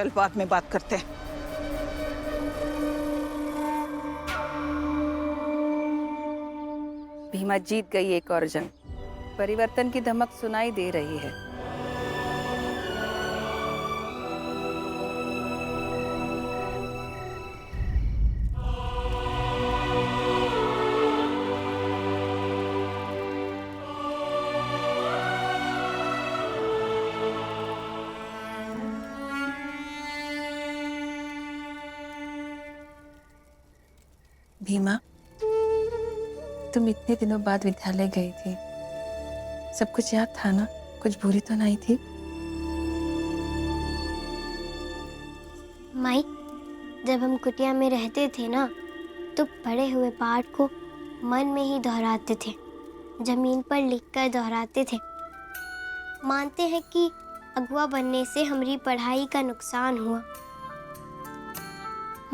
चल बाद में बात करते हैं। भीमा जीत गई एक और जंग। परिवर्तन की धमक सुनाई दे रही है। भीमा, तुम इतने दिनों बाद विद्यालय गई थी, सब कुछ याद था ना? कुछ भूली तो नहीं थी? माई, जब हम कुटिया में रहते थे ना, तो पढ़े हुए पाठ को मन में ही दोहराते थे, जमीन पर लिखकर दोहराते थे। मानते हैं कि अगुआ बनने से हमारी पढ़ाई का नुकसान हुआ,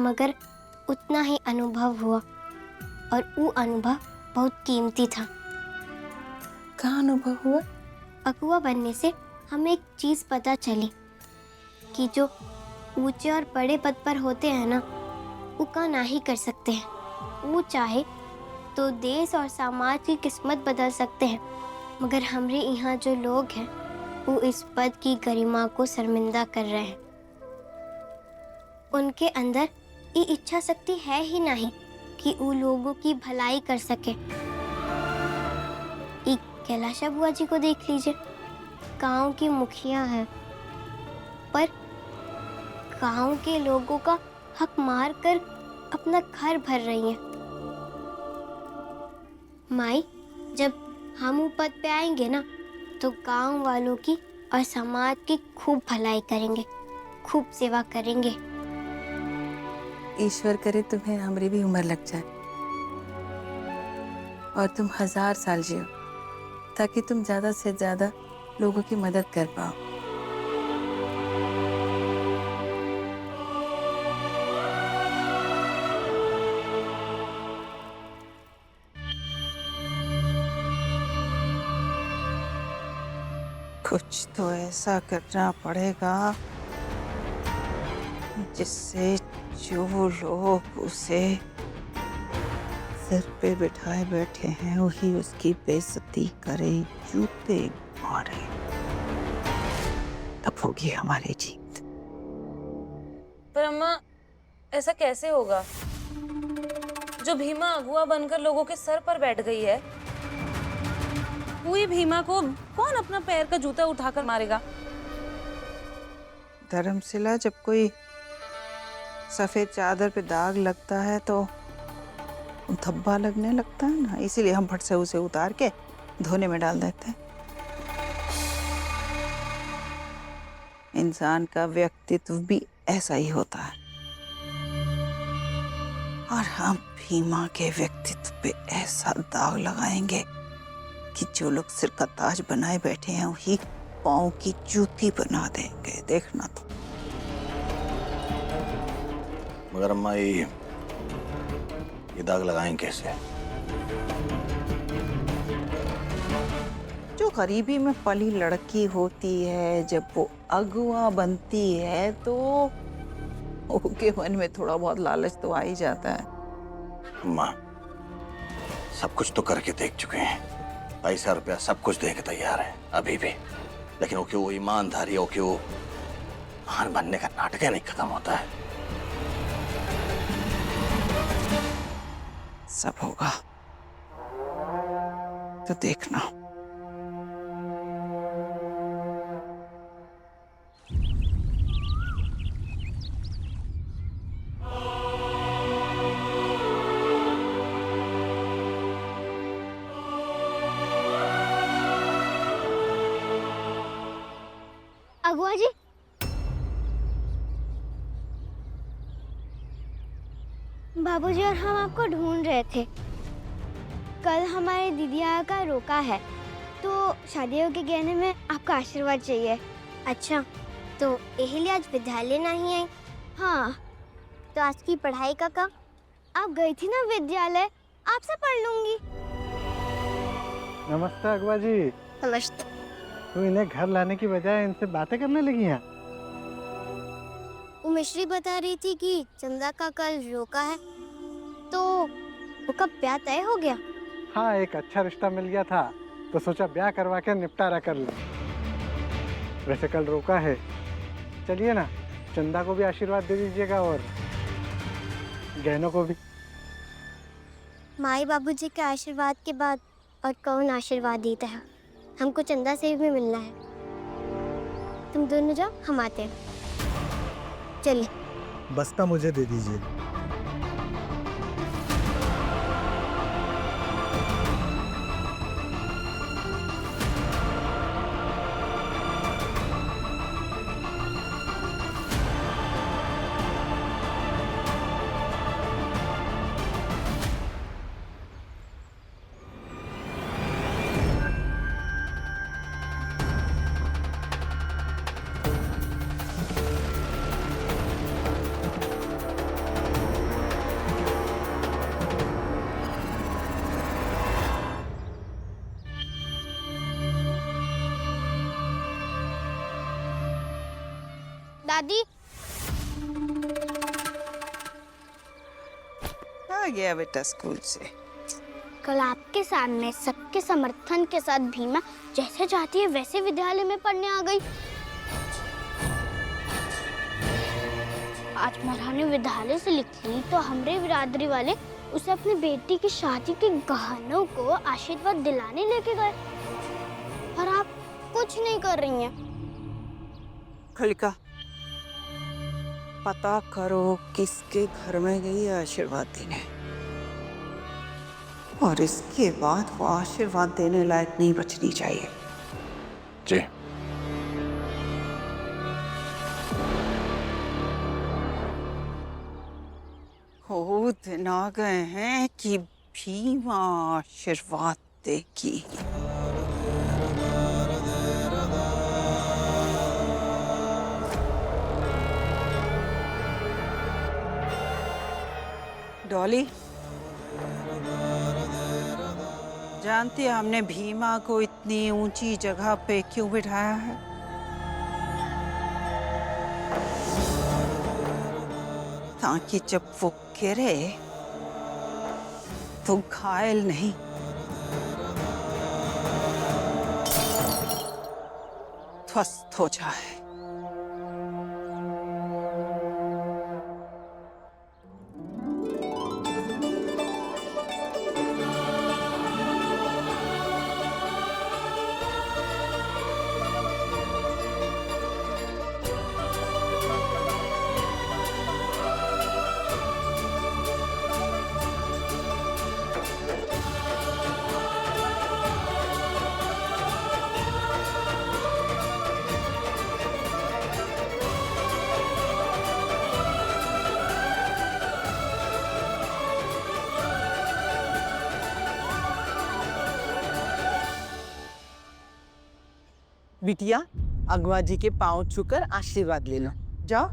मगर उतना ही अनुभव हुआ, और वो अनुभव बहुत कीमती था। कहाँ अनुभव हुआ? अगुआ बनने से हमें एक चीज पता चली कि जो ऊंचे और बड़े पद पर होते हैं ना, वो का ना ही कर सकते हैं। वो चाहे तो देश और समाज की किस्मत बदल सकते हैं, मगर हमारे यहाँ जो लोग हैं वो इस पद की गरिमा को शर्मिंदा कर रहे हैं। उनके अंदर ये इच्छा शक्ति है ही नहीं कि वो लोगों की भलाई कर सके। एक कैलाश बुआ जी को देख लीजिए, गांव की मुखिया है, पर गांव के लोगों का हक मार कर अपना घर भर रही हैं। माई, जब हम वो पद पे आएंगे ना, तो गांव वालों की और समाज की खूब भलाई करेंगे, खूब सेवा करेंगे। ईश्वर करे तुम्हें हमारी भी उम्र लग जाए और तुम 1000 साल जियो, ताकि तुम ज्यादा से ज्यादा लोगों की मदद कर पाओ। कुछ तो ऐसा करना पड़ेगा जिससे जो लोग उसे सिर पे बिठाए बैठे हैं वही उसकी बेइज्जती करे, जूते मारे, तब होगी हमारी जीत। पर अम्मा, ऐसा कैसे होगा? जो भीमा अगुआ बनकर लोगों के सर पर बैठ गई है, हुई भीमा को कौन अपना पैर का जूता उठाकर मारेगा? धर्मशिला, जब कोई सफेद चादर पे दाग लगता है तो धब्बा लगने लगता है ना, इसीलिए हम फट से उसे उतार के धोने में डाल देते हैं। इंसान का व्यक्तित्व भी ऐसा ही होता है, और हम भीमा के व्यक्तित्व पे ऐसा दाग लगाएंगे कि जो लोग सिर का ताज बनाए बैठे हैं वही पाँव की जूती बना देंगे, देखना तो। मगर अम्मा, ये दाग लगाएं कैसे? जो गरीबी में पली लड़की होती है, जब वो अगुआ बनती है तो उसके मन में थोड़ा बहुत लालच तो आ ही जाता है। अम्मा, सब कुछ तो करके देख चुके हैं, पैसा रुपया सब कुछ देके तैयार है अभी भी, लेकिन वो क्यों वो ईमानदारी, वो क्यों महान बनने का नाटक नहीं खत्म होता है। सब होगा तो देखना। अगुआ जी, बाबूजी और हम आपको ढूंढ रहे थे। कल हमारे दीदिया का रोका है, तो शादियों के गहने में आपका आशीर्वाद चाहिए। अच्छा, तो यही लिए आज विद्यालय नहीं आई? हाँ, तो आज की पढ़ाई का काम? आप गई थी ना विद्यालय, आपसे पढ़ लूंगी। नमस्ते अगवा जी। नमस्ते। तू इन्हें घर लाने की बजाय इनसे बातें करने लगी हैं? वो मिश्री बता रही थी कि चंदा का कल रोका है, तो वो कब ब्याह तय हो गया? हाँ, एक अच्छा रिश्ता मिल गया था तो सोचा ब्याह करवा के निपटारा कर ले। वैसे कल रोका है, चलिए ना, चंदा को भी आशीर्वाद दे दीजिएगा और गहनों को भी। माई बाबूजी के आशीर्वाद के बाद और कौन आशीर्वाद देता है? हमको चंदा से भी मिलना है। तुम दोनों जाओ, हम आते हैं। चलिए। बस्ता मुझे दे दीजिए। दादी, आ गया बेटा स्कूल से। कल आपके सामने सबके समर्थन के साथ भीमा जैसे चाहती है वैसे विद्यालय में पढ़ने आ गई। आज महारानी विद्यालय से लिख ली तो हमरे बिरादरी वाले उसे अपनी बेटी की शादी के गहनों को आशीर्वाद दिलाने लेके गए, और आप कुछ नहीं कर रही हैं। खलिका, पता करो किसके घर में गई है आशीर्वाद देने, और इसके बाद वो आशीर्वाद देने लायक नहीं बचनी चाहिए। जी। वो दिन आ गए हैं कि भीमा आशीर्वाद देगी। डॉली, जानती है हमने भीमा को इतनी ऊंची जगह पे क्यों बिठाया है? ताकि जब वो गिरे तो घायल नहीं, ध्वस्त हो जाए। बिटिया, अगवा जी के पांव छूकर आशीर्वाद ले लो, जाओ।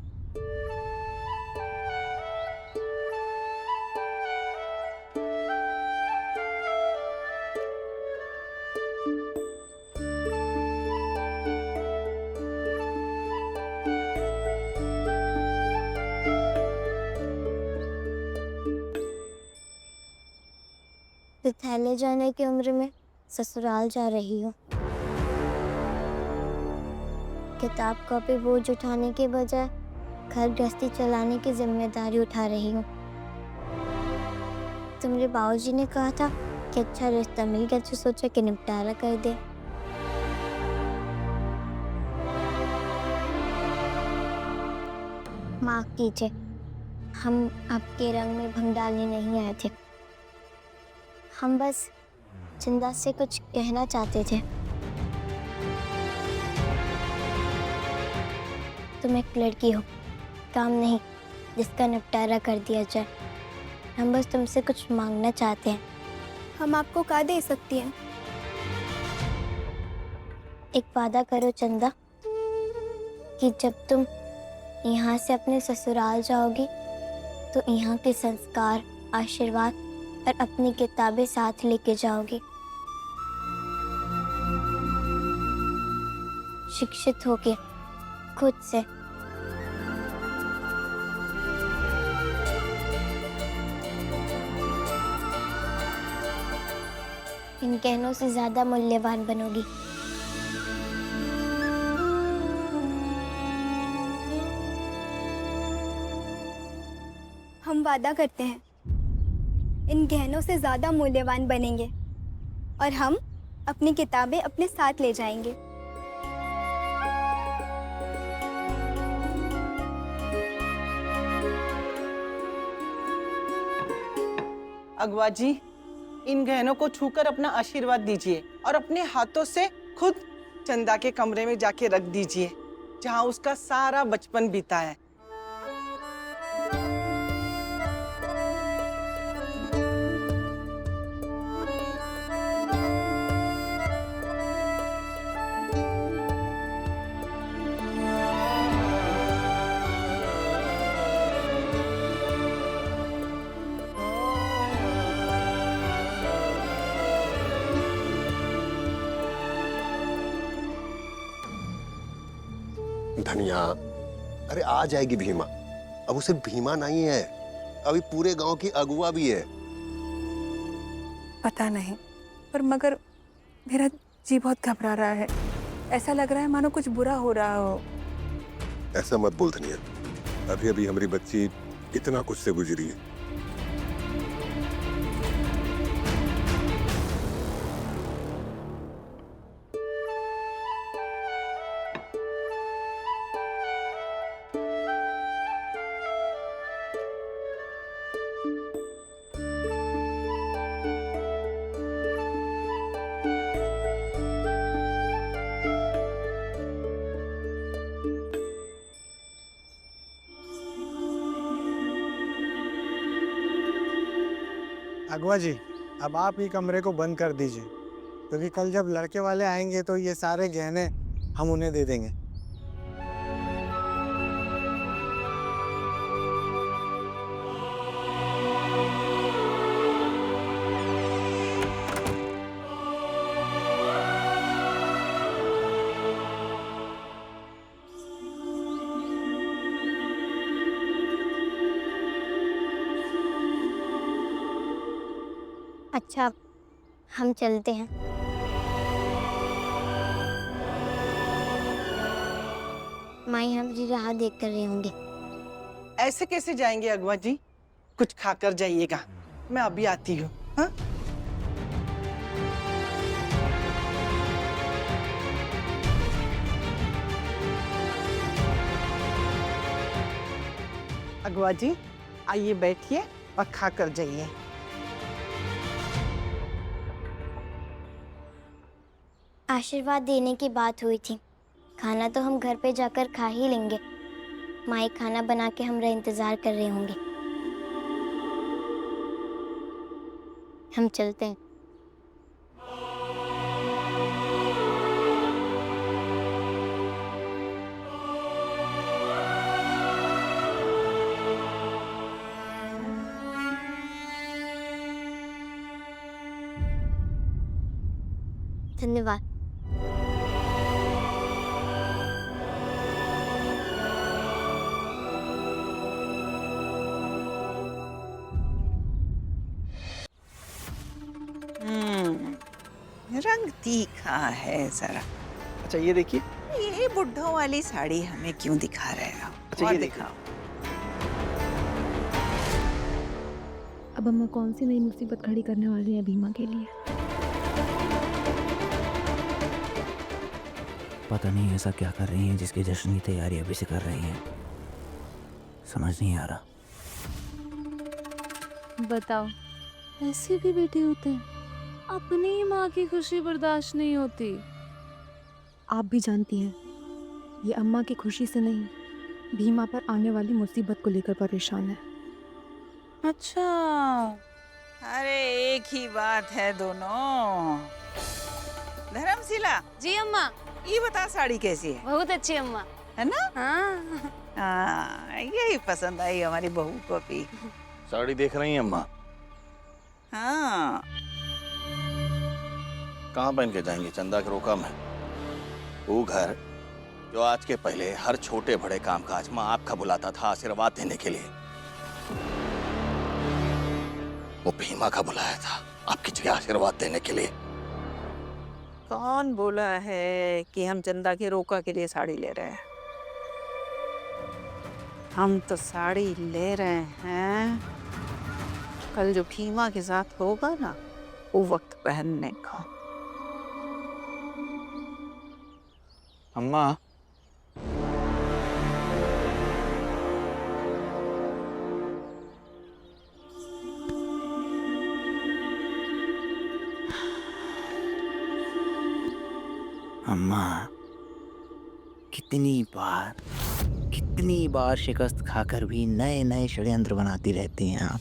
विद्यालय जाने की उम्र में ससुराल जा रही हूँ। किताब कॉपी बोझ उठाने के बजाय घर गृहस्थी चलाने की जिम्मेदारी उठा रही हूँ। तुम्हारे बाबूजी ने कहा था कि अच्छा रिश्ता मिल गया तो सोचा कि निपटारा कर दे। माफ कीजिए, हम आपके रंग में भंग डालने नहीं आए थे। हम बस चंदा से कुछ कहना चाहते थे। तुम एक लड़की हो, काम नहीं जिसका निपटारा कर दिया जाए। हम बस तुमसे कुछ मांगना चाहते हैं। हम आपको क्या दे सकती हैं? एक वादा करो चंदा कि जब तुम यहाँ से अपने ससुराल जाओगी तो यहाँ के संस्कार, आशीर्वाद और अपनी किताबें साथ लेके जाओगी। शिक्षित होके खुद से इन गहनों से ज्यादा मूल्यवान बनोगी। हम वादा करते हैं इन गहनों से ज्यादा मूल्यवान बनेंगे और हम अपनी किताबें अपने साथ ले जाएंगे। अगवा जी, इन गहनों को छूकर अपना आशीर्वाद दीजिए और अपने हाथों से खुद चंदा के कमरे में जाके रख दीजिए, जहां उसका सारा बचपन बीता है। धनिया, अरे आ जाएगी भीमा। अब उसे भीमा नहीं है, अभी पूरे गांव की अगुआ भी है। पता नहीं, पर मगर मेरा जी बहुत घबरा रहा है। ऐसा लग रहा है मानो कुछ बुरा हो रहा हो। ऐसा मत बोल धनिया, अभी अभी हमारी बच्ची इतना कुछ से गुजरी है। अगवा जी, अब आप ही कमरे को बंद कर दीजिए, क्योंकि कल जब लड़के वाले आएंगे तो ये सारे गहने हम उन्हें दे देंगे। अच्छा, हम चलते हैं। माई हमारी राह देख कर रहे होंगे। ऐसे कैसे जाएंगे अगवा जी? कुछ खाकर जाइएगा, मैं अभी आती हूँ। हाँ? अगवा जी, आइए बैठिए और खाकर जाइए। आशीर्वाद देने की बात हुई थी, खाना तो हम घर पे जाकर खा ही लेंगे। माई खाना बना के हमारा इंतजार कर रहे होंगे। हम चलते हैं। धन्यवाद। रंग तीखा है जरा। अच्छा ये देखिए। ये बुढ़ों वाली साड़ी हमें क्यों दिखा रहे हो? अच्छा ये दिखाओ। अब अम्मा कौन सी नई मुसीबत खड़ी करने वाली है भीमा के लिए? पता नहीं ऐसा क्या कर रही हैं जिसकी जश्न की तैयारी अभी से कर रही हैं, समझ नहीं आ रहा। बताओ, ऐसे भी बेटे होते हैं? अपनी माँ की खुशी बर्दाश्त नहीं होती। आप भी जानती हैं, ये अम्मा की खुशी से नहीं, भीमा पर आने वाली मुसीबत को लेकर परेशान है। अच्छा, अरे एक ही बात है दोनों। धर्मशिला जी अम्मा। ये बता साड़ी कैसी है? बहुत अच्छी अम्मा। है ना? हाँ। हाँ, यही पसंद आई हमारी बहू को भी। साड़ी देख रही हैं अम्मा? हाँ। कहाँ पहन के जाएंगे? चंदा के रोका में वो घर जो आज के पहले हर छोटे बड़े कामकाज में आपका बुलाता था आशीर्वाद देने के लिए, वो भीमा का बुलाया था आपकी जगह आशीर्वाद देने के लिए। कौन बोला है कि हम चंदा के रोका के लिए साड़ी ले रहे हैं? हम तो साड़ी ले रहे हैं कल जो भीमा के साथ होगा ना, वो वक्त पहनने का। अम्मा, अम्मा, कितनी बार शिकस्त खाकर भी नए नए षड्यंत्र बनाती रहती हैं आप।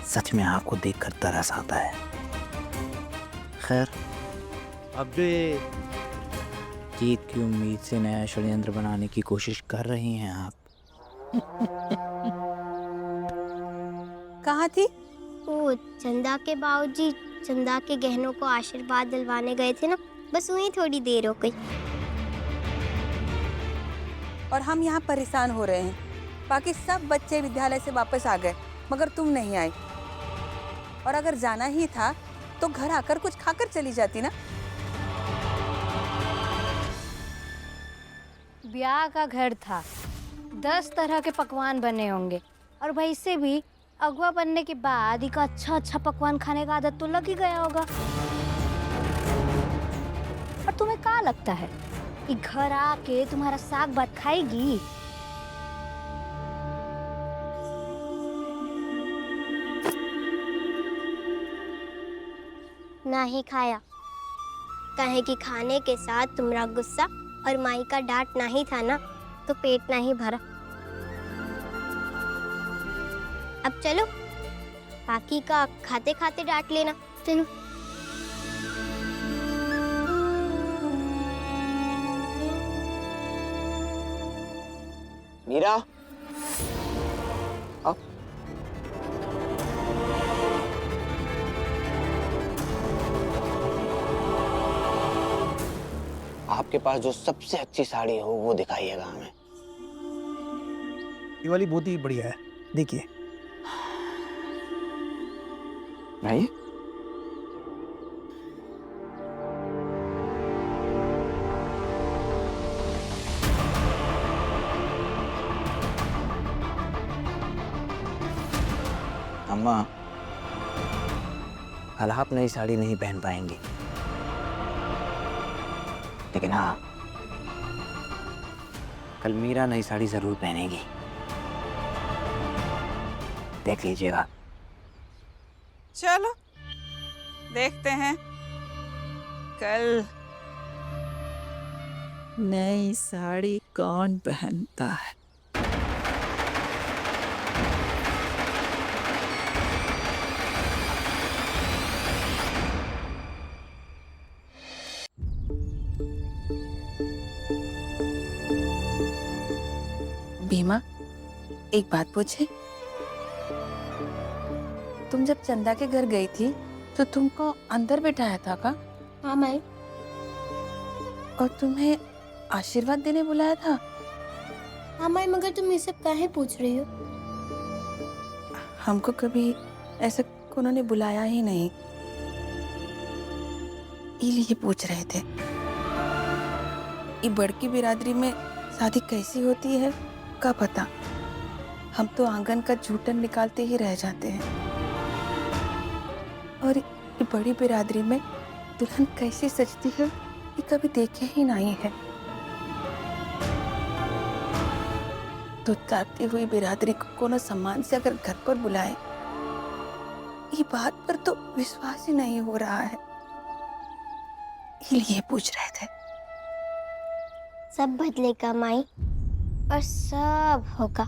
सच में आपको देखकर तरस आता है। खैर, अब जो ये जीत की उम्मीद से नया षड्यंत्र बनाने की कोशिश कर रही हैं आप, कहाँ थी? वो चंदा के बाबूजी चंदा के गहनों को आशीर्वाद दिलवाने गए थे ना, बस वहीं थोड़ी देर हो गई। और हम यहाँ परेशान हो रहे हैं। बाकी सब बच्चे विद्यालय से वापस आ गए, मगर तुम नहीं आई। और अगर जाना ही था तो घर आकर कुछ खाकर चली जाती ना। ब्याह का घर था, 10 तरह के पकवान बने होंगे, और वैसे भी अगुआ बनने के बाद एक अच्छा पकवान खाने का आदत तो लग ही गया होगा। और तुम्हें क्या लगता है कि घर आके तुम्हारा साग भात खाएगी? ना ही खाया, कहे कि खाने के साथ तुम्हारा गुस्सा और माई का डांट नहीं था ना, तो पेट नहीं भरा। अब चलो, बाकी का खाते खाते डांट लेना। चलो। मीरा, आओ। आपके पास जो सबसे अच्छी साड़ी हो वो दिखाइएगा हमें। ये वाली बहुत ही बढ़िया है, देखिए। भाई, अम्मा, कल आप नई साड़ी नहीं पहन पाएंगी, लेकिन हाँ, कल मीरा नई साड़ी जरूर पहनेगी। देख लीजिएगा। चलो देखते हैं कल नई साड़ी कौन पहनता है। भीमा, एक बात पूछे? तुम जब चंदा के घर गई थी तो तुमको अंदर बिठाया था का? हाँ माई। और तुम्हें आशीर्वाद देने बुलाया था? हाँ माई, मगर तुम ये सब काहे पूछ रही हो? हमको कभी ऐसा उन्होंने बुलाया ही नहीं, इसलिए पूछ रहे थे। ये बड़की बिरादरी में शादी कैसी होती है क्या पता। हम तो आंगन का जूठन निकालते ही रह जाते हैं। और ये बड़ी बिरादरी में दुल्हन कैसे सजती है ये कभी देखे ही नहीं है। तो ताकती हुई बिरादरी को कोनो सम्मान से अगर घर पर बुलाए, ये बात पर तो विश्वास ही नहीं हो रहा है, इसलिए पूछ रहे थे। सब बदलेगा माई, और सब होगा।